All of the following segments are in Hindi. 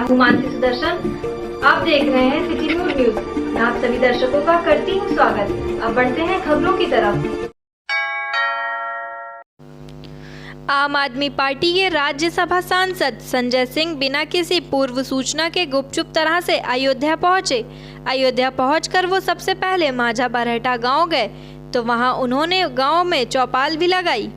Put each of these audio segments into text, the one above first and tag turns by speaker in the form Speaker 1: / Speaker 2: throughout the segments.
Speaker 1: मैं हूं मानसी सुदर्शन। आप देख रहे हैं सिटी न्यूज। मैं आप सभी दर्शकों का करती हूं स्वागत। अब बढ़ते हैं खबरों की तरफ। आम आदमी पार्टी के राज्यसभा सांसद संजय सिंह बिना किसी पूर्व सूचना के गुपचुप तरह से अयोध्या पहुंचे। अयोध्या पहुंचकर वो सबसे पहले माझा बरहटा गांव गए तो वहां उन्होंने गांव में चौपाल भी लगाई।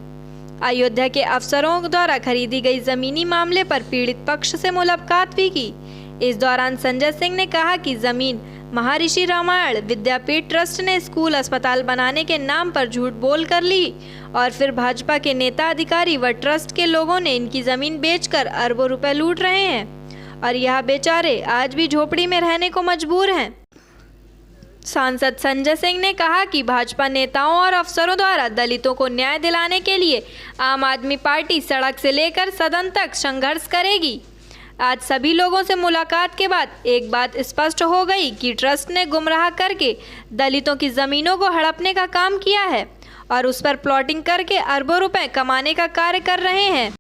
Speaker 1: अयोध्या के अफसरों द्वारा खरीदी गई जमीनी मामले पर पीड़ित पक्ष से मुलाकात भी की। इस दौरान संजय सिंह ने कहा कि जमीन महर्षि रामायण विद्यापीठ ट्रस्ट ने स्कूल अस्पताल बनाने के नाम पर झूठ बोल कर ली और फिर भाजपा के नेता अधिकारी व ट्रस्ट के लोगों ने इनकी जमीन बेचकर अरबों रुपए लूट रहे हैं और यह बेचारे आज भी झोपड़ी में रहने को मजबूर हैं। सांसद संजय सिंह ने कहा कि भाजपा नेताओं और अफसरों द्वारा दलितों को न्याय दिलाने के लिए आम आदमी पार्टी सड़क से लेकर सदन तक संघर्ष करेगी। आज सभी लोगों से मुलाकात के बाद एक बात स्पष्ट हो गई कि ट्रस्ट ने गुमराह करके दलितों की जमीनों को हड़पने का काम किया है और उस पर प्लॉटिंग करके अरबों रुपए कमाने का कार्य कर रहे हैं।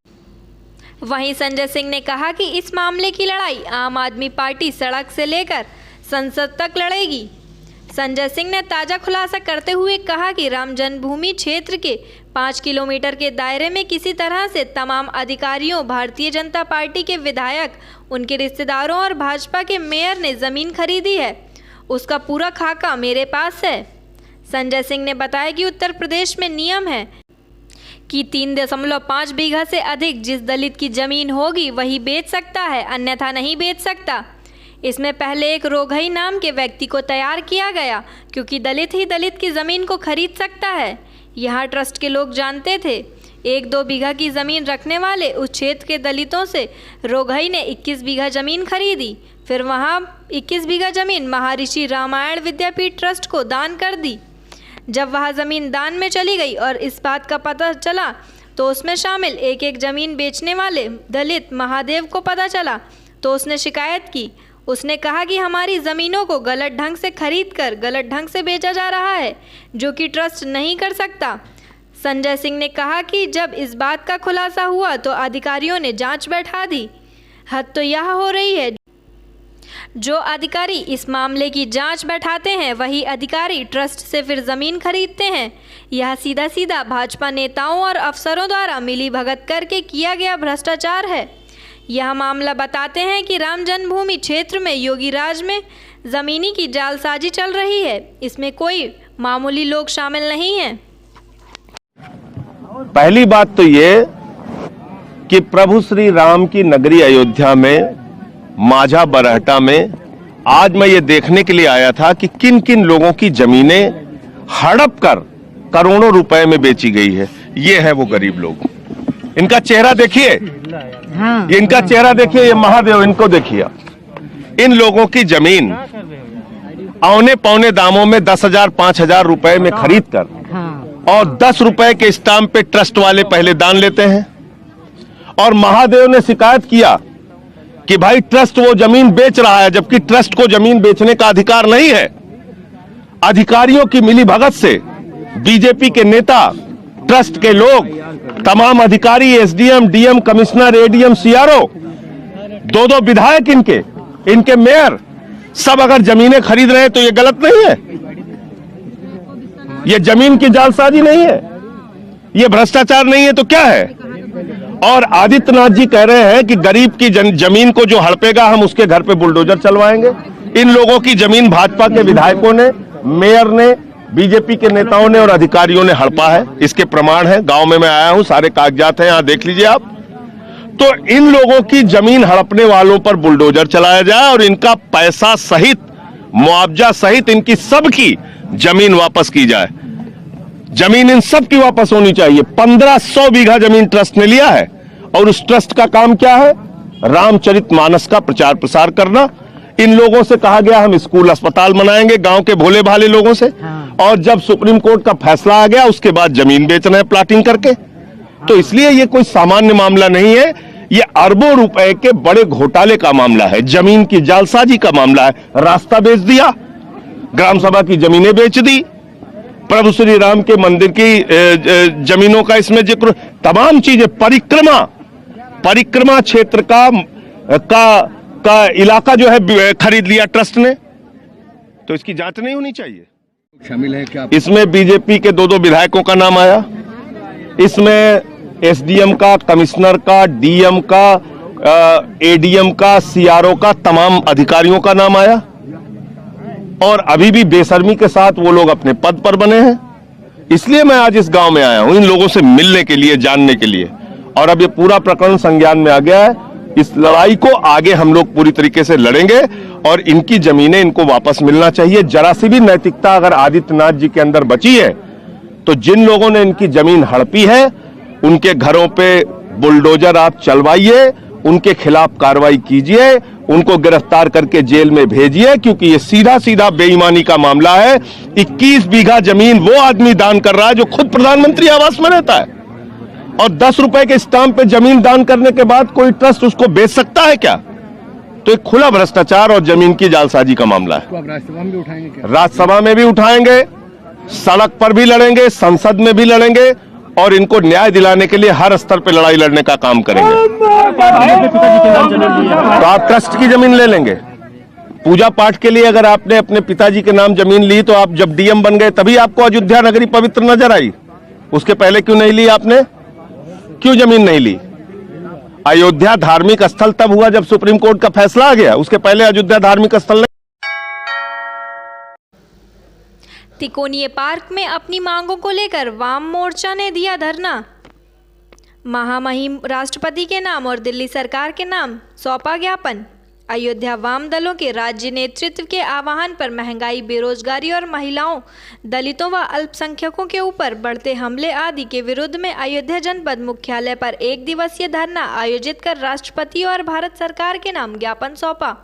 Speaker 1: वहीं संजय सिंह ने कहा कि इस मामले की लड़ाई आम आदमी पार्टी सड़क से लेकर संसद तक लड़ेगी। संजय सिंह ने ताज़ा खुलासा करते हुए कहा कि राम जन्मभूमि क्षेत्र के 5 किलोमीटर के दायरे में किसी तरह से तमाम अधिकारियों, भारतीय जनता पार्टी के विधायक, उनके रिश्तेदारों और भाजपा के मेयर ने ज़मीन खरीदी है। उसका पूरा खाका मेरे पास है। संजय सिंह ने बताया कि उत्तर प्रदेश में नियम है कि 3.5 बीघा से अधिक जिस दलित की ज़मीन होगी वही बेच सकता है, अन्यथा नहीं बेच सकता। इसमें पहले एक रोघई नाम के व्यक्ति को तैयार किया गया क्योंकि दलित ही दलित की ज़मीन को खरीद सकता है। यहाँ ट्रस्ट के लोग जानते थे। 1-2 बीघा की ज़मीन रखने वाले उस क्षेत्र के दलितों से रोघई ने 21 बीघा ज़मीन खरीदी। फिर वहाँ 21 बीघा ज़मीन महर्षि रामायण विद्यापीठ ट्रस्ट को दान कर दी। जब वह ज़मीन दान में चली गई और इस बात का पता चला तो उसमें शामिल एक ज़मीन बेचने वाले दलित महादेव को पता चला तो उसने शिकायत की। उसने कहा कि हमारी ज़मीनों को गलत ढंग से खरीद कर गलत ढंग से बेचा जा रहा है, जो कि ट्रस्ट नहीं कर सकता। संजय सिंह ने कहा कि जब इस बात का खुलासा हुआ तो अधिकारियों ने जांच बैठा दी। हद तो यह हो रही है, जो अधिकारी इस मामले की जांच बैठाते हैं वही अधिकारी ट्रस्ट से फिर ज़मीन खरीदते हैं। यह सीधा सीधा भाजपा नेताओं और अफसरों द्वारा मिली भगत करके किया गया भ्रष्टाचार है। यह मामला बताते हैं कि राम जन्मभूमि क्षेत्र में योगी राज में ज़मीनी की जालसाजी चल रही है। इसमें कोई मामूली लोग शामिल नहीं हैं।
Speaker 2: पहली बात तो ये कि प्रभु श्री राम की नगरी अयोध्या में माझा बरहटा में आज मैं ये देखने के लिए आया था कि किन किन लोगों की जमीनें हड़प कर करोड़ों रुपए में बेची गई है। ये है वो गरीब लोग। इनका चेहरा देखिए, इनका चेहरा देखिए, ये महादेव, इनको देखिए। इन लोगों की जमीन औने पौने दामों में 10,000 5,000 रुपए में खरीद कर और 10 रुपए के स्टाम्प पे ट्रस्ट वाले पहले दान लेते हैं। और महादेव ने शिकायत किया कि भाई ट्रस्ट वो जमीन बेच रहा है, जबकि ट्रस्ट को जमीन बेचने का अधिकार नहीं है। अधिकारियों की मिलीभगत से बीजेपी के नेता, ट्रस्ट के लोग, तमाम अधिकारी, SDM, DM, commissioner, ADM, CRO, 2-2 विधायक, इनके मेयर, सब अगर जमीनें खरीद रहे हैं तो ये गलत नहीं है। ये जमीन की जालसाजी नहीं है, ये भ्रष्टाचार नहीं है तो क्या है? और आदित्यनाथ जी कह रहे हैं कि गरीब की जमीन को जो हड़पेगा हम उसके घर पे बुलडोजर चलवाएंगे। इन लोगों की जमीन भाजपा के विधायकों ने, मेयर ने, बीजेपी के नेताओं ने और अधिकारियों ने हड़पा है। इसके प्रमाण है। गांव में मैं आया हूं, सारे कागजात हैं, यहां देख लीजिए आप। तो इन लोगों की जमीन हड़पने वालों पर बुलडोजर चलाया जाए और इनका पैसा सहित, मुआवजा सहित इनकी सबकी जमीन वापस की जाए। जमीन इन सब की वापस होनी चाहिए। 1500 बीघा जमीन ट्रस्ट ने लिया है और उस ट्रस्ट का काम क्या है? रामचरितमानस का प्रचार प्रसार करना। इन लोगों से कहा गया हम स्कूल अस्पताल बनाएंगे, गांव के भोले भाले लोगों से। और जब सुप्रीम कोर्ट का फैसला आ गया उसके बाद जमीन बेच रहे हैं प्लाटिंग करके। तो इसलिए ये कोई सामान्य मामला नहीं है, ये अरबों रुपए के बड़े घोटाले का मामला है, जमीन की जालसाजी का मामला है। रास्ता बेच दिया, ग्राम सभा की जमीनें बेच दी, प्रभु श्री राम के मंदिर की जमीनों का इसमें जिक्र, तमाम चीजें, परिक्रमा क्षेत्र का का इलाका जो है खरीद लिया ट्रस्ट ने, तो इसकी जांच नहीं होनी चाहिए।
Speaker 3: शामिल है क्या?
Speaker 2: इसमें बीजेपी के 2 विधायकों का नाम आया, इसमें एसडीएम का, कमिश्नर का, डीएम का, एडीएम का, सीआरओ का, तमाम अधिकारियों का नाम आया, और अभी भी बेशर्मी के साथ वो लोग अपने पद पर बने हैं। इसलिए मैं आज इस गांव में आया हूं, इन लोगों से मिलने के लिए, जानने के लिए। और अब ये पूरा प्रकरण संज्ञान में आ गया है। इस लड़ाई को आगे हम लोग पूरी तरीके से लड़ेंगे और इनकी जमीनें इनको वापस मिलना चाहिए। जरा सी भी नैतिकता अगर आदित्यनाथ जी के अंदर बची है तो जिन लोगों ने इनकी जमीन हड़पी है उनके घरों पे बुलडोजर आप चलवाइए, उनके खिलाफ कार्रवाई कीजिए, उनको गिरफ्तार करके जेल में भेजिए, क्योंकि ये सीधा सीधा बेईमानी का मामला है। 21 बीघा जमीन वो आदमी दान कर रहा है जो खुद प्रधानमंत्री आवास में रहता है, और 10 रुपए के स्टाम्प पे जमीन दान करने के बाद कोई ट्रस्ट उसको बेच सकता है क्या? तो एक खुला भ्रष्टाचार और जमीन की जालसाजी का मामला है।
Speaker 3: तो आप राज्यसभा में भी उठाएंगे क्या?
Speaker 2: राज्यसभा में भी उठाएंगे, सड़क पर भी लड़ेंगे, संसद में भी लड़ेंगे, और इनको न्याय दिलाने के लिए हर स्तर पर लड़ाई लड़ने का काम करेंगे। तो आप ट्रस्ट की जमीन ले लेंगे। पूजा पाठ के लिए अगर आपने अपने पिताजी के नाम जमीन ली तो आप जब डीएम बन गए तभी आपको अयोध्या नगरी पवित्र नजर आई, उसके पहले क्यों नहीं ली आपने? क्यों जमीन नहीं ली? अयोध्या धार्मिक स्थल तब हुआ जब सुप्रीम कोर्ट का फैसला आ गया, उसके पहले अयोध्या धार्मिक स्थल नहीं।
Speaker 1: तिकोनिया पार्क में अपनी मांगों को लेकर वाम मोर्चा ने दिया धरना। महामहिम राष्ट्रपति के नाम और दिल्ली सरकार के नाम सौंपा ज्ञापन। अयोध्या वाम दलों के राज्य नेतृत्व के आह्वान पर महंगाई, बेरोजगारी और महिलाओं, दलितों व अल्पसंख्यकों के ऊपर बढ़ते हमले आदि के विरुद्ध में अयोध्या जनपद मुख्यालय पर 1 दिवसीय धरना आयोजित कर राष्ट्रपति और भारत सरकार के नाम ज्ञापन सौंपा।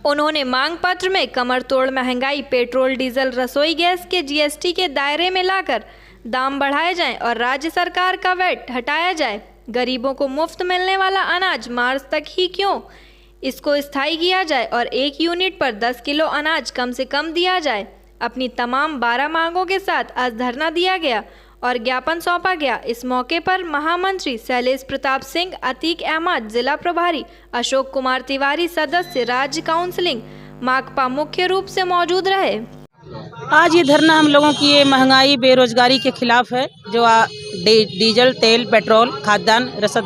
Speaker 1: उन्होंने मांग पत्र में कमर तोड़ महंगाई, पेट्रोल, डीजल, रसोई गैस के जीएसटी के दायरे में लाकर दाम बढ़ाए जाएं और राज्य सरकार का वैट हटाया जाए। गरीबों को मुफ्त मिलने वाला अनाज मार्च तक ही क्यों, इसको स्थायी किया जाए और 1 यूनिट पर 10 किलो अनाज कम से कम दिया जाए। अपनी तमाम 12 मांगों के साथ आज धरना दिया गया और ज्ञापन सौंपा गया। इस मौके पर महामंत्री शैलेश प्रताप सिंह, अतीक अहमद, जिला प्रभारी अशोक कुमार तिवारी, सदस्य राज्य काउंसिलिंग माकपा मुख्य रूप से मौजूद रहे।
Speaker 4: आज ये धरना हम लोगों की ये महंगाई, बेरोजगारी के खिलाफ है। जो डीजल, तेल, पेट्रोल, खाद्यान्न, रसद,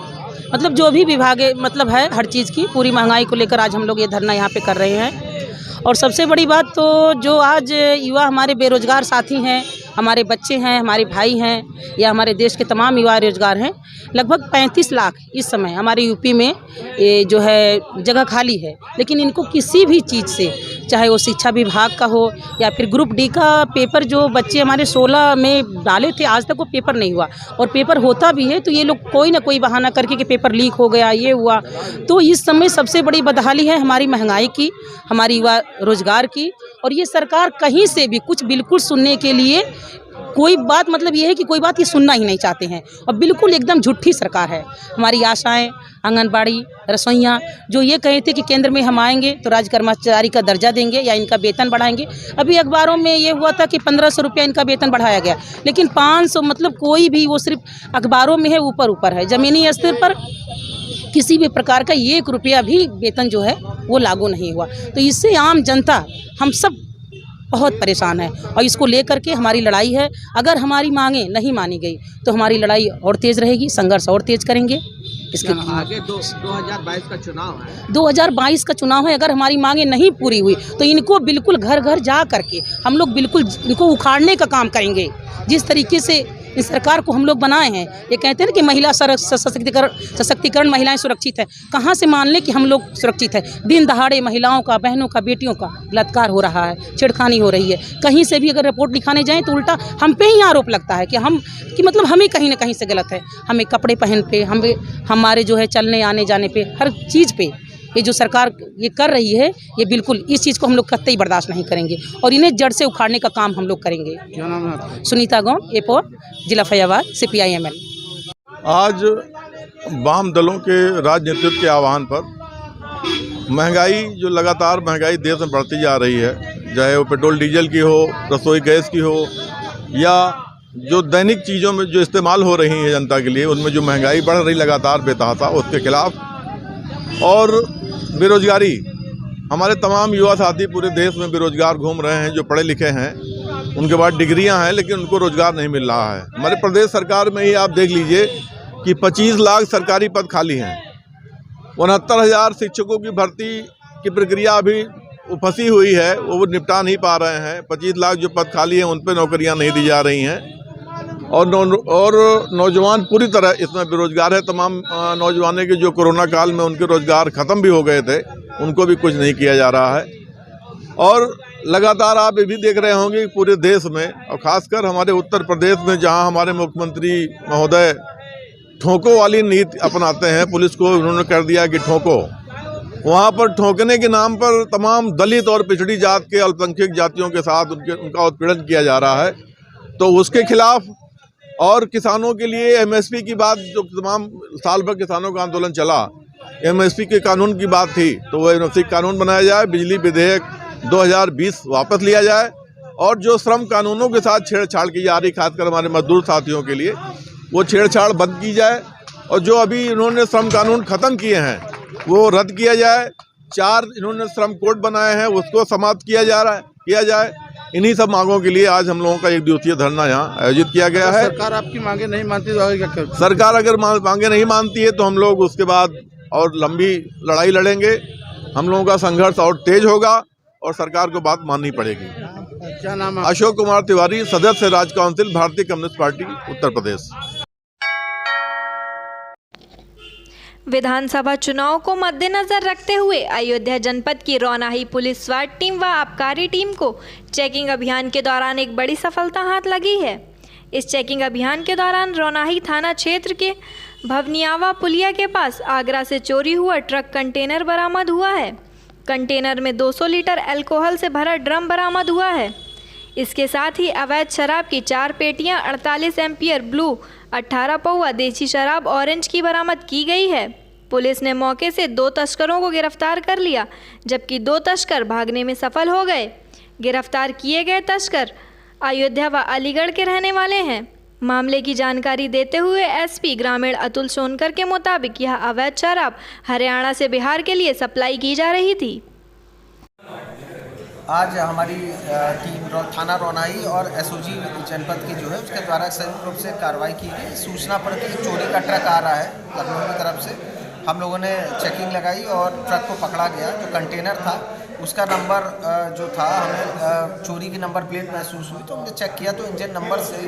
Speaker 4: मतलब जो भी विभाग मतलब है हर चीज़ की पूरी महंगाई को लेकर आज हम लोग ये धरना यहाँ पे कर रहे हैं। और सबसे बड़ी बात तो जो आज युवा हमारे बेरोजगार साथी हैं, हमारे बच्चे हैं, हमारे भाई हैं, या हमारे देश के तमाम युवा रोजगार हैं, लगभग 35 लाख इस समय हमारे यूपी में ये जो है जगह खाली है। लेकिन इनको किसी भी चीज़ से, चाहे वो शिक्षा विभाग का हो या फिर ग्रुप डी का पेपर जो बच्चे हमारे 16 में डाले थे, आज तक वो पेपर नहीं हुआ, और पेपर होता भी है तो ये लोग कोई ना कोई बहाना करके कि पेपर लीक हो गया, ये हुआ। तो इस समय सबसे बड़ी बदहाली है हमारी महंगाई की, हमारी युवा रोजगार की। और ये सरकार कहीं से भी कुछ बिल्कुल सुनने के लिए कोई बात, मतलब ये है कि कोई बात ये सुनना ही नहीं चाहते हैं, और बिल्कुल एकदम झूठी सरकार है। हमारी आशाएं, आंगनबाड़ी, रसोइयाँ जो ये कहे थे कि केंद्र में हम आएंगे तो राज्य कर्मचारी का दर्जा देंगे या इनका वेतन बढ़ाएंगे। अभी अखबारों में ये हुआ था कि 1500 रुपया इनका वेतन बढ़ाया गया, लेकिन 500, मतलब कोई भी, वो सिर्फ अखबारों में है, ऊपर ऊपर है। ज़मीनी स्तर पर किसी भी प्रकार का 1 रुपया भी वेतन जो है वो लागू नहीं हुआ। तो इससे आम जनता, हम सब बहुत परेशान है और इसको लेकर के हमारी लड़ाई है। अगर हमारी मांगे नहीं मानी गई तो हमारी लड़ाई और तेज़ रहेगी, संघर्ष और तेज करेंगे। इसके
Speaker 3: आगे 2022 का चुनाव है,
Speaker 4: 2022 का चुनाव है। अगर हमारी मांगे नहीं पूरी हुई तो इनको बिल्कुल घर घर जा करके हम लोग बिल्कुल इनको उखाड़ने का काम करेंगे। जिस तरीके से इस सरकार को हम लोग बनाए हैं, ये कहते हैं ना कि महिला सशक्तिकरण, महिलाएं सुरक्षित है। कहाँ से मान लें कि हम लोग सुरक्षित है? दिन दहाड़े महिलाओं का, बहनों का, बेटियों का बलात्कार हो रहा है, छेड़खानी हो रही है। कहीं से भी अगर रिपोर्ट लिखाने जाएं तो उल्टा हम पे ही आरोप लगता है कि मतलब हमें कहीं ना कहीं से गलत है। हमें कपड़े पहन पे, हमारे जो है चलने आने जाने पे, हर चीज़ पे ये जो सरकार ये कर रही है, ये बिल्कुल इस चीज़ को हम लोग कतई बर्दाश्त नहीं करेंगे और इन्हें जड़ से उखाड़ने का काम हम लोग करेंगे।
Speaker 3: क्या नाम है आपका?
Speaker 4: सुनीता गौड़, एपोर, जिला फैजाबाद, CPI-ML।
Speaker 5: आज वाम दलों के राज्य नेतृत्व के आह्वान पर महंगाई, जो लगातार महंगाई देश में बढ़ती जा रही है, चाहे वो पेट्रोल डीजल की हो, रसोई गैस की हो, या जो दैनिक चीज़ों में जो इस्तेमाल हो रही है जनता के लिए, उनमें जो महंगाई बढ़ रही लगातार बेतहाशा, उसके खिलाफ। और बेरोजगारी, हमारे तमाम युवा साथी पूरे देश में बेरोजगार घूम रहे हैं, जो पढ़े लिखे हैं, उनके पास डिग्रियां हैं, लेकिन उनको रोजगार नहीं मिल रहा है। हमारे प्रदेश सरकार में ही आप देख लीजिए कि 25 लाख सरकारी पद खाली हैं, 69,000 शिक्षकों की भर्ती की प्रक्रिया अभी फंसी हुई है, वो निपटा नहीं पा रहे हैं। 25 लाख जो पद खाली हैं उन पर नौकरियां नहीं दी जा रही हैं और नौजवान पूरी तरह इसमें बेरोजगार है। तमाम नौजवानों के जो कोरोना काल में उनके रोजगार ख़त्म भी हो गए थे, उनको भी कुछ नहीं किया जा रहा है। और लगातार आप ये भी देख रहे होंगे कि पूरे देश में और ख़ासकर हमारे उत्तर प्रदेश में, जहां हमारे मुख्यमंत्री महोदय ठोंको वाली नीति अपनाते हैं, पुलिस को उन्होंने कर दिया कि ठोंको, वहाँ पर ठोंकने के नाम पर तमाम दलित और पिछड़ी जात के अल्पसंख्यक जातियों के साथ उनका उत्पीड़न किया जा रहा है। तो उसके खिलाफ और किसानों के लिए एमएसपी की बात, जो तमाम साल भर किसानों का आंदोलन चला, एमएसपी के कानून की बात थी, तो वह एमएसपी कानून बनाया जाए, बिजली विधेयक 2020 वापस लिया जाए और जो श्रम कानूनों के साथ छेड़छाड़ की जा रही, खासकर हमारे मजदूर साथियों के लिए, वो छेड़छाड़ बंद की जाए और जो अभी इन्होंने श्रम कानून ख़त्म किए हैं वो रद्द किया जाए। 4 इन्होंने श्रम कोड बनाए हैं, उसको समाप्त किया जाए। इन्हीं सब मांगों के लिए आज हम लोगों का 1 दिवसीय धरना यहाँ आयोजित किया गया है।
Speaker 3: सरकार आपकी मांगे नहीं मानती तो आगे क्या करें?
Speaker 5: सरकार अगर मांगे नहीं मानती है तो हम लोग उसके बाद और लंबी लड़ाई लड़ेंगे। हम लोगों का संघर्ष और तेज होगा और सरकार को बात माननी पड़ेगी।
Speaker 3: क्या नाम है?
Speaker 5: अशोक कुमार तिवारी, सदस्य राज्य काउंसिल, भारतीय कम्युनिस्ट पार्टी, उत्तर प्रदेश।
Speaker 1: विधानसभा चुनाव को मद्देनजर रखते हुए अयोध्या जनपद की रौनाही पुलिस स्वाट टीम व आबकारी टीम को चेकिंग अभियान के दौरान एक बड़ी सफलता हाथ लगी है। इस चेकिंग अभियान के दौरान रौनाही थाना क्षेत्र के भवनियावा पुलिया के पास आगरा से चोरी हुआ ट्रक कंटेनर बरामद हुआ है। कंटेनर में 200 लीटर अल्कोहल से भरा ड्रम बरामद हुआ है। इसके साथ ही अवैध शराब की 4 पेटियां, 48 एम्पियर ब्लू, 18 पौवा देसी शराब ऑरेंज की बरामद की गई है। पुलिस ने मौके से 2 तस्करों को गिरफ्तार कर लिया, जबकि 2 तस्कर भागने में सफल हो गए। गिरफ्तार किए गए तस्कर अयोध्या व अलीगढ़ के रहने वाले हैं। मामले की जानकारी देते हुए एसपी ग्रामीण अतुल सोनकर के मुताबिक यह अवैध शराब हरियाणा से बिहार के लिए सप्लाई की जा रही थी।
Speaker 6: आज हमारी टीम थाना रौनाही और एसओजी जनपद की जो है उसके द्वारा संयुक्त रूप से कार्रवाई की गई। सूचना पर कि चोरी का ट्रक आ रहा है लखनऊ की तरफ से, हम लोगों ने चेकिंग लगाई और ट्रक को पकड़ा गया। जो कंटेनर था उसका नंबर जो था, हमें चोरी की नंबर प्लेट महसूस हुई तो हमने चेक किया तो इंजन नंबर से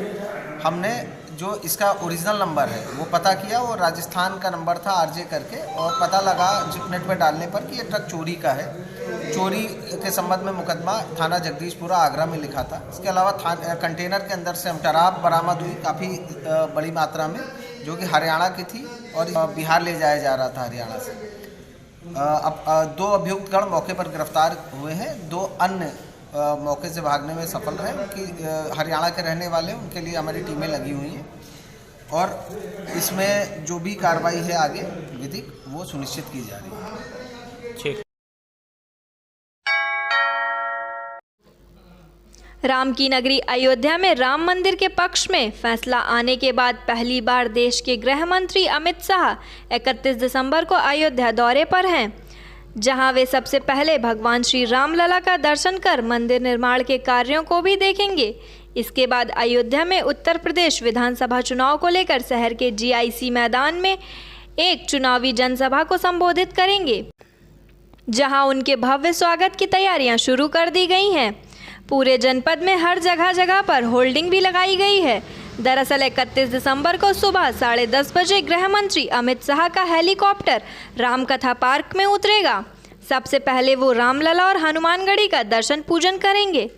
Speaker 6: हमने जो इसका ओरिजिनल नंबर है वो पता किया। वो राजस्थान का नंबर था RJ करके, और पता लगा जिपनेट पे डालने पर कि ये ट्रक चोरी का है। चोरी के संबंध में मुकदमा थाना जगदीशपुरा आगरा में लिखा था। इसके अलावा कंटेनर के अंदर से शराब बरामद हुई काफ़ी बड़ी मात्रा में, जो कि हरियाणा की थी और बिहार ले जाया जा रहा था हरियाणा से। अब 2 अभियुक्त गण मौके पर गिरफ्तार हुए हैं। 2 अन्य मौके से भागने में सफल रहे, उनकी हरियाणा के रहने वाले, उनके लिए हमारी टीमें लगी हुई हैं और इसमें जो भी कार्रवाई है आगे विधिक वो सुनिश्चित की जा रही है।
Speaker 4: ठीक।
Speaker 1: राम की नगरी अयोध्या में राम मंदिर के पक्ष में फैसला आने के बाद पहली बार देश के गृह मंत्री अमित शाह 31 दिसंबर को अयोध्या दौरे पर हैं, जहां वे सबसे पहले भगवान श्री राम लला का दर्शन कर मंदिर निर्माण के कार्यों को भी देखेंगे। इसके बाद अयोध्या में उत्तर प्रदेश विधानसभा चुनाव को लेकर शहर के GIC मैदान में एक चुनावी जनसभा को संबोधित करेंगे, जहां उनके भव्य स्वागत की तैयारियां शुरू कर दी गई हैं। पूरे जनपद में हर जगह पर होल्डिंग भी लगाई गई है। दरअसल 31 दिसंबर को सुबह 10:30 बजे गृह मंत्री अमित शाह का हेलीकॉप्टर रामकथा पार्क में उतरेगा। सबसे पहले वो रामलला और हनुमानगढ़ी का दर्शन पूजन करेंगे।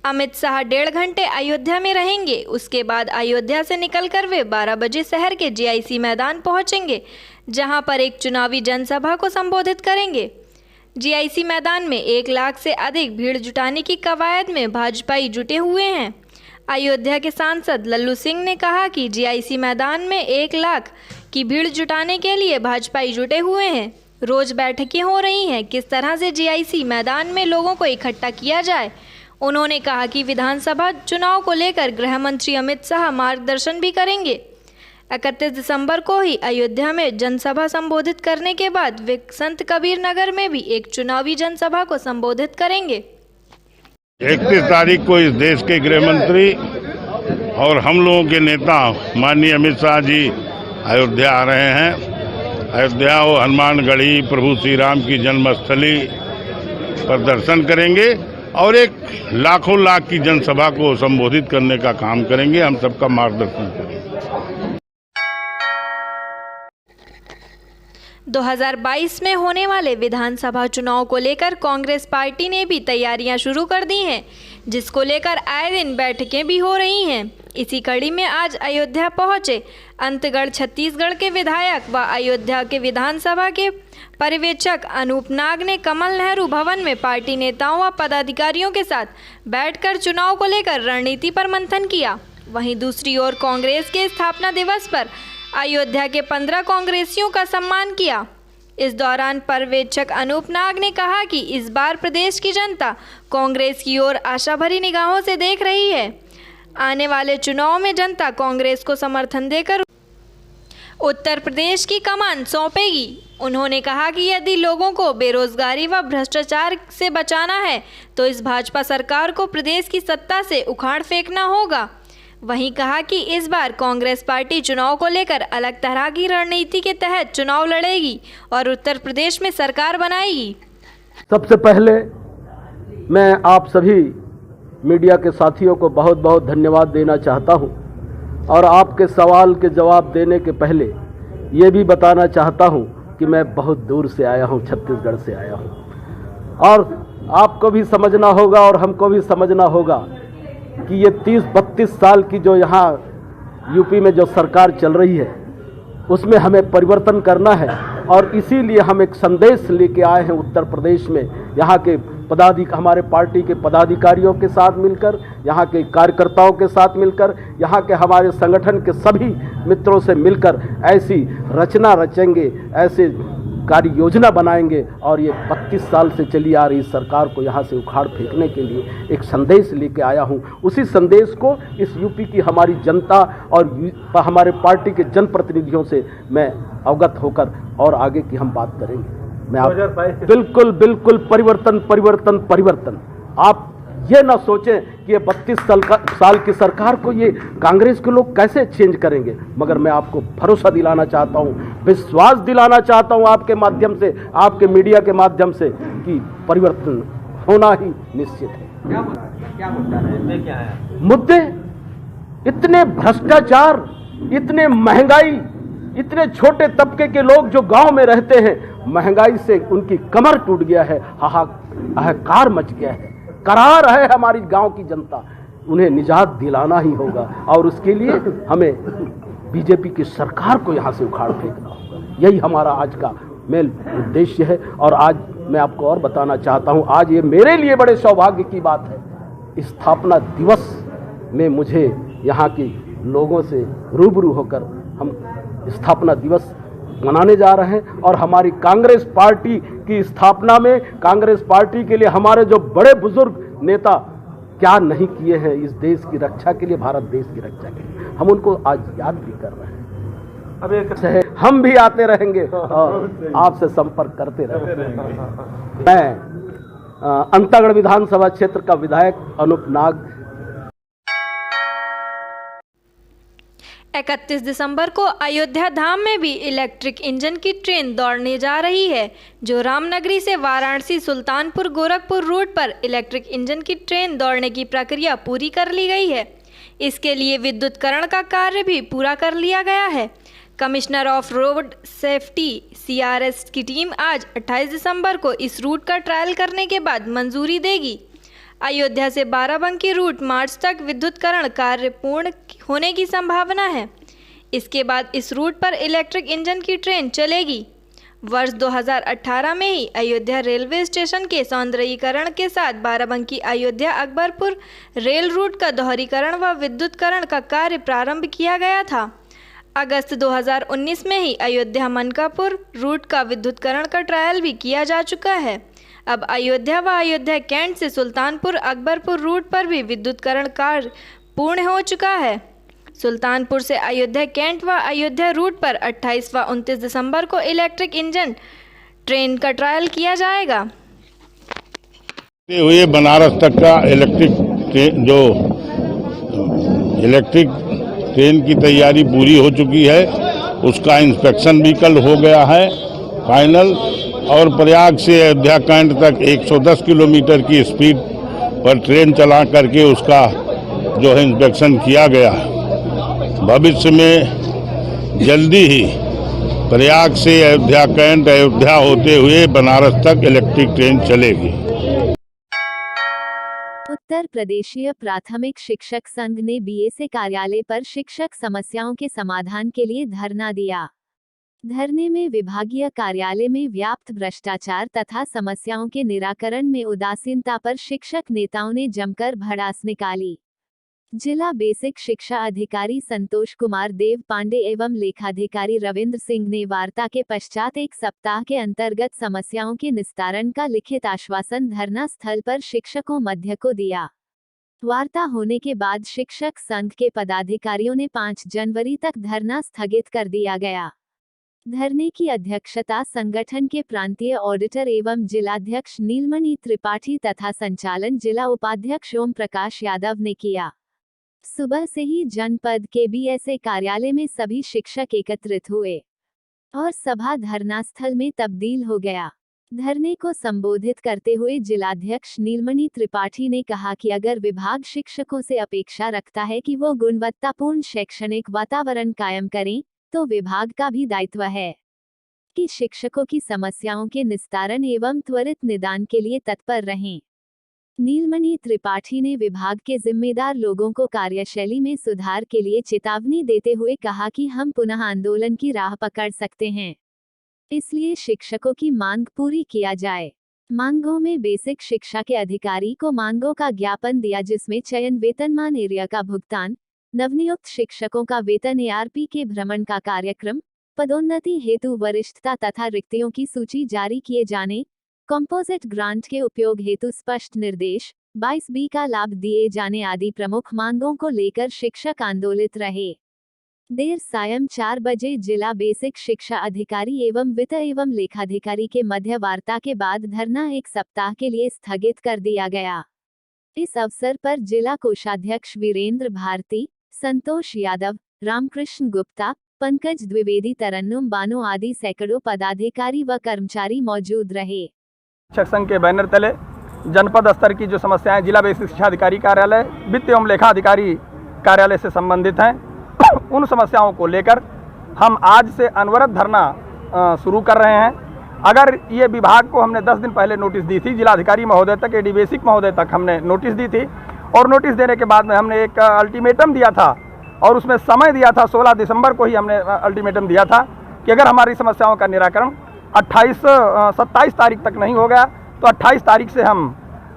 Speaker 1: अमित शाह 1.5 घंटे अयोध्या में रहेंगे। उसके बाद अयोध्या से निकलकर वे 12 बजे शहर के GIC मैदान पहुंचेंगे, जहां पर एक चुनावी जनसभा को संबोधित करेंगे। GIC मैदान में 1 लाख से अधिक भीड़ जुटाने की कवायद में भाजपाई जुटे हुए हैं। अयोध्या के सांसद लल्लू सिंह ने कहा कि GIC मैदान में 1 लाख की भीड़ जुटाने के लिए भाजपाई जुटे हुए हैं। रोज बैठकें हो रही हैं किस तरह से GIC मैदान में लोगों को इकट्ठा किया जाए। उन्होंने कहा कि विधानसभा चुनाव को लेकर गृह मंत्री अमित शाह मार्गदर्शन भी करेंगे। 31 दिसंबर को ही अयोध्या में जनसभा संबोधित करने के बाद वे संत कबीर नगर में भी एक चुनावी जनसभा को संबोधित करेंगे।
Speaker 7: 31 तारीख को इस देश के गृह मंत्री और हम लोगों के नेता माननीय अमित शाह जी अयोध्या आ रहे हैं। अयोध्या और हनुमानगढ़ी प्रभु श्री राम की जन्मस्थली पर दर्शन करेंगे और एक लाखों लाख की जनसभा को संबोधित करने का काम करेंगे। हम सबका मार्गदर्शन करेंगे।
Speaker 1: 2022 में होने वाले विधानसभा चुनाव को लेकर कांग्रेस पार्टी ने भी तैयारियां शुरू कर दी हैं, जिसको लेकर आए दिन बैठकें भी हो रही हैं। इसी कड़ी में आज अयोध्या पहुंचे अंतगढ़ छत्तीसगढ़ के विधायक व अयोध्या के विधानसभा के पर्यवेक्षक अनूप नाग ने कमल नेहरू भवन में पार्टी नेताओं व पदाधिकारियों के साथ बैठकर चुनाव को लेकर रणनीति पर मंथन किया। वहीं दूसरी ओर कांग्रेस के स्थापना दिवस पर अयोध्या के 15 कांग्रेसियों का सम्मान किया। इस दौरान पर्यवेक्षक अनूप नाग ने कहा कि इस बार प्रदेश की जनता कांग्रेस की ओर आशा भरी निगाहों से देख रही है। आने वाले चुनाव में जनता कांग्रेस को समर्थन देकर उत्तर प्रदेश की कमान सौंपेगी। उन्होंने कहा कि यदि लोगों को बेरोजगारी व भ्रष्टाचार से बचाना है तो इस भाजपा सरकार को प्रदेश की सत्ता से उखाड़ फेंकना होगा। वहीं कहा कि इस बार कांग्रेस पार्टी चुनाव को लेकर अलग तरह की रणनीति के तहत चुनाव लड़ेगी और उत्तर प्रदेश में सरकार बनाएगी।
Speaker 8: सबसे पहले मैं आप सभी मीडिया के साथियों को बहुत बहुत धन्यवाद देना चाहता हूं और आपके सवाल के जवाब देने के पहले ये भी बताना चाहता हूं कि मैं बहुत दूर से आया हूं, छत्तीसगढ़ से आया हूं और आपको भी समझना होगा और हमको भी समझना होगा कि ये 30-32 साल की जो यहाँ यूपी में जो सरकार चल रही है उसमें हमें परिवर्तन करना है और इसीलिए हम एक संदेश लेके आए हैं उत्तर प्रदेश में। यहाँ के हमारे पार्टी के पदाधिकारियों के साथ मिलकर, यहाँ के कार्यकर्ताओं के साथ मिलकर, यहाँ के हमारे संगठन के सभी मित्रों से मिलकर ऐसी रचना रचेंगे, ऐसे कार्य योजना बनाएंगे और ये 32 साल से चली आ रही सरकार को यहाँ से उखाड़ फेंकने के लिए एक संदेश लेके आया हूँ। उसी संदेश को इस यूपी की हमारी जनता और हमारे पार्टी के जनप्रतिनिधियों से मैं अवगत होकर और आगे की हम बात करेंगे। मैं आप बिल्कुल परिवर्तन। आप ये ना सोचें कि ये 32 साल की सरकार को ये कांग्रेस के लोग कैसे चेंज करेंगे, मगर मैं आपको भरोसा दिलाना चाहता हूँ, विश्वास दिलाना चाहता हूँ आपके माध्यम से, आपके मीडिया के माध्यम से कि परिवर्तन होना ही निश्चित है।
Speaker 6: क्या मुद्दा है?
Speaker 8: मुद्दे इतने भ्रष्टाचार, इतने महंगाई, इतने छोटे तबके के लोग जो गांव में रहते हैं, महंगाई से उनकी कमर टूट गया है, हाहाकार मच गया है, करार है हमारी गांव की जनता। उन्हें निजात दिलाना ही होगा और उसके लिए हमें बीजेपी की सरकार को यहां से उखाड़ फेंकना होगा। यही हमारा आज का मेन उद्देश्य है। और आज मैं आपको और बताना चाहता हूं, आज ये मेरे लिए बड़े सौभाग्य की बात है। स्थापना दिवस में मुझे यहाँ के लोगों से रूबरू होकर हम स्थापना दिवस मनाने जा रहे हैं और हमारी कांग्रेस पार्टी की स्थापना में कांग्रेस पार्टी के लिए हमारे जो बड़े बुजुर्ग नेता क्या नहीं किए हैं इस देश की रक्षा के लिए, भारत देश की रक्षा के लिए, हम उनको आज याद भी कर रहे हैं। अब एक हम भी आते रहेंगे और आपसे संपर्क करते रहेंगे। मैं अंतागढ़ विधानसभा क्षेत्र का विधायक अनूप नाग।
Speaker 1: 31 दिसंबर को अयोध्या धाम में भी इलेक्ट्रिक इंजन की ट्रेन दौड़ने जा रही है, जो रामनगरी से वाराणसी सुल्तानपुर गोरखपुर रूट पर इलेक्ट्रिक इंजन की ट्रेन दौड़ने की प्रक्रिया पूरी कर ली गई है। इसके लिए विद्युतीकरण का कार्य भी पूरा कर लिया गया है। Commissioner of road safety CRS की टीम आज 28 दिसंबर को इस रूट का ट्रायल करने के बाद मंजूरी देगी। अयोध्या से बाराबंकी रूट मार्च तक विद्युतीकरण कार्य पूर्ण होने की संभावना है। इसके बाद इस रूट पर इलेक्ट्रिक इंजन की ट्रेन चलेगी। वर्ष 2018 में ही अयोध्या रेलवे स्टेशन के सौंदर्यीकरण के साथ बाराबंकी अयोध्या अकबरपुर रेल रूट का दोहरीकरण व विद्युतीकरण का कार्य प्रारंभ किया गया था। अगस्त 2019 में ही अयोध्या मनकापुर रूट का विद्युतीकरण का ट्रायल भी किया जा चुका है। अब अयोध्या व अयोध्या कैंट से सुल्तानपुर अकबरपुर रूट पर भी विद्युतीकरण कार्य पूर्ण हो चुका है। सुल्तानपुर से अयोध्या कैंट व अयोध्या रूट पर 28 व 29 दिसंबर को इलेक्ट्रिक इंजन ट्रेन का ट्रायल किया जाएगा।
Speaker 7: हुए बनारस तक का इलेक्ट्रिक ट्रेन की तैयारी पूरी हो चुकी है, उसका इंस्पेक्शन भी कल हो गया है फाइनल, और प्रयाग से अयोध्या कैंट तक 110 किलोमीटर की स्पीड पर ट्रेन चला करके उसका जो है इंस्पेक्शन किया गया। भविष्य में जल्दी ही प्रयाग से अयोध्या कैंट, अयोध्या होते हुए बनारस तक इलेक्ट्रिक ट्रेन चलेगी।
Speaker 9: उत्तर प्रदेशीय प्राथमिक शिक्षक संघ ने बीएसए कार्यालय पर शिक्षक समस्याओं के समाधान के लिए धरना दिया। धरने में विभागीय कार्यालय में व्याप्त भ्रष्टाचार तथा समस्याओं के निराकरण में उदासीनता पर शिक्षक नेताओं ने जमकर भड़ास निकाली। जिला बेसिक शिक्षा अधिकारी संतोष कुमार देव पांडे एवं लेखाधिकारी रविंद्र सिंह ने वार्ता के पश्चात एक सप्ताह के अंतर्गत समस्याओं के निस्तारण का लिखित आश्वासन धरना स्थल पर शिक्षकों मध्य को दिया। वार्ता होने के बाद शिक्षक संघ के पदाधिकारियों ने 5 जनवरी तक धरना स्थगित कर दिया गया। धरने की अध्यक्षता संगठन के प्रांतीय ऑडिटर एवं जिलाध्यक्ष नीलमणि त्रिपाठी तथा संचालन जिला उपाध्यक्ष ओम प्रकाश यादव ने किया। सुबह से ही जनपद के बीएसए कार्यालय में सभी शिक्षक एकत्रित हुए और सभा धरनास्थल में तब्दील हो गया। धरने को संबोधित करते हुए जिलाध्यक्ष नीलमणि त्रिपाठी ने कहा कि अगर विभाग शिक्षकों से अपेक्षा रखता है कि वो गुणवत्तापूर्ण शैक्षणिक वातावरण कायम करें, तो विभाग का भी दायित्व है कि शिक्षकों की समस्याओं के निस्तारण एवं त्वरित निदान के लिए तत्पर रहें। नीलमणि त्रिपाठी ने विभाग के जिम्मेदार लोगों को कार्यशैली में सुधार के लिए चेतावनी देते हुए कहा कि हम पुनः आंदोलन की राह पकड़ सकते हैं, इसलिए शिक्षकों की मांग पूरी किया जाए। मांगों में बेसिक शिक्षा के अधिकारी को मांगों का ज्ञापन दिया, जिसमें चयन वेतनमान एरिया का भुगतान, नवनियुक्त शिक्षकों का वेतन, एआरपी के भ्रमण का कार्यक्रम, पदोन्नति हेतु वरिष्ठता तथा रिक्तियों की सूची जारी किए जाने, कंपोजिट ग्रांट के उपयोग हेतु स्पष्ट निर्देश, 22B का लाभ दिए जाने आदि प्रमुख मांगों को लेकर शिक्षक आंदोलित रहे। देर सायं 4 बजे जिला बेसिक शिक्षा अधिकारी एवं वित्त एवं लेखाधिकारी के मध्य वार्ता के बाद धरना 1 सप्ताह के लिए स्थगित कर दिया गया। इस अवसर पर जिला कोषाध्यक्ष वीरेंद्र भारती, संतोष यादव, रामकृष्ण गुप्ता, पंकज द्विवेदी, तरन्नुम बानो आदि सैकड़ों पदाधिकारी व कर्मचारी मौजूद रहे।
Speaker 10: शिक्षक संघ के बैनर तले जनपद स्तर की जो समस्याएं जिला बेसिक शिक्षा अधिकारी कार्यालय, वित्त एवं लेखा अधिकारी कार्यालय से संबंधित हैं, उन समस्याओं को लेकर हम आज से अनवरत धरना शुरू कर रहे हैं। अगर ये विभाग को हमने 10 दिन पहले नोटिस दी थी, जिलाधिकारी महोदय तक, एडी बेसिक महोदय तक हमने नोटिस दी थी, और नोटिस देने के बाद में हमने एक अल्टीमेटम दिया था और उसमें समय दिया था। 16 दिसंबर को ही हमने अल्टीमेटम दिया था कि अगर हमारी समस्याओं का निराकरण 27 तारीख तक नहीं हो गया तो 28 तारीख से हम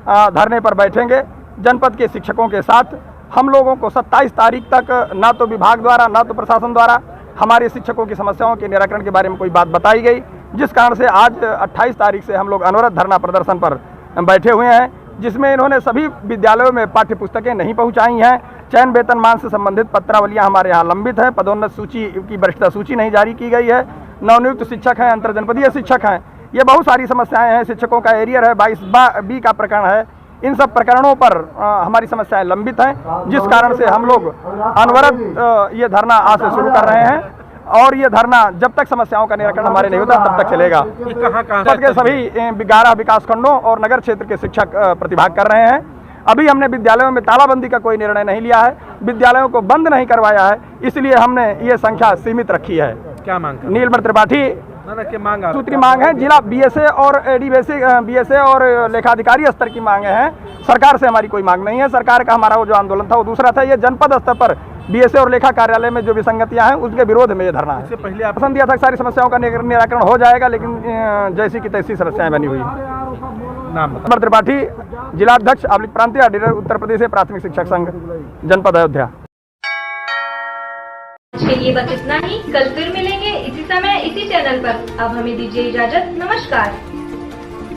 Speaker 10: धरने पर बैठेंगे जनपद के शिक्षकों के साथ। हम लोगों को 27 तारीख तक ना तो विभाग द्वारा ना तो प्रशासन द्वारा हमारे शिक्षकों की समस्याओं के निराकरण के बारे में कोई बात बताई गई, जिस कारण से आज 28 तारीख से हम लोग अनवरत धरना प्रदर्शन पर बैठे हुए हैं, जिसमें इन्होंने सभी विद्यालयों में पाठ्य पुस्तकें नहीं पहुंचाई हैं। चयन वेतनमान से संबंधित पत्रावलियां हमारे यहाँ लंबित है, पदोन्नत सूची की वरिष्ठता सूची नहीं जारी की गई है, नवनियुक्त शिक्षक हैं, अंतर जनपदीय शिक्षक हैं, ये बहुत सारी समस्याएं हैं। शिक्षकों का एरियर है, 22B का प्रकरण है। इन सब प्रकरणों पर हमारी समस्याएं लंबित हैं, जिस कारण से हम लोग अनवरत ये धरना आज से शुरू कर रहे हैं और ये धरना जब तक समस्याओं का निराकरण हमारे नहीं होता तब तक चलेगा। जनपद के सभी 11 विकास खंडों और नगर क्षेत्र के शिक्षक प्रतिभाग कर रहे हैं। अभी हमने विद्यालयों में तालाबंदी का कोई निर्णय नहीं लिया है, विद्यालयों को बंद नहीं करवाया है, इसलिए हमने ये संख्या सीमित रखी है।
Speaker 3: क्या मांग?
Speaker 10: नीलमणि त्रिपाठी सूत्री मांग है, जिला बीएसए और एडी बेसिक बीएसए और लेखाधिकारी स्तर की मांगे हैं। सरकार से हमारी कोई मांग नहीं है। सरकार का हमारा वो जो आंदोलन था वो दूसरा था। ये जनपद स्तर पर बीएसए और लेखा कार्यालय में जो विसंगतियां हैं उसके विरोध में ये धरना है। इससे पहले आप पसंद दिया था सारी समस्याओं का निराकरण हो जाएगा, लेकिन जैसी की तैसी समस्याएं बनी हुई। नाम त्रिपाठी, जिलाध्यक्ष प्रांतीय ऑडिटर, उत्तर प्रदेश प्राथमिक शिक्षक संघ, जनपद अयोध्या।
Speaker 1: के लिए बस इतना ही। कल फिर मिलेंगे इसी समय इसी चैनल पर। अब हमें दीजिए इजाजत। नमस्कार।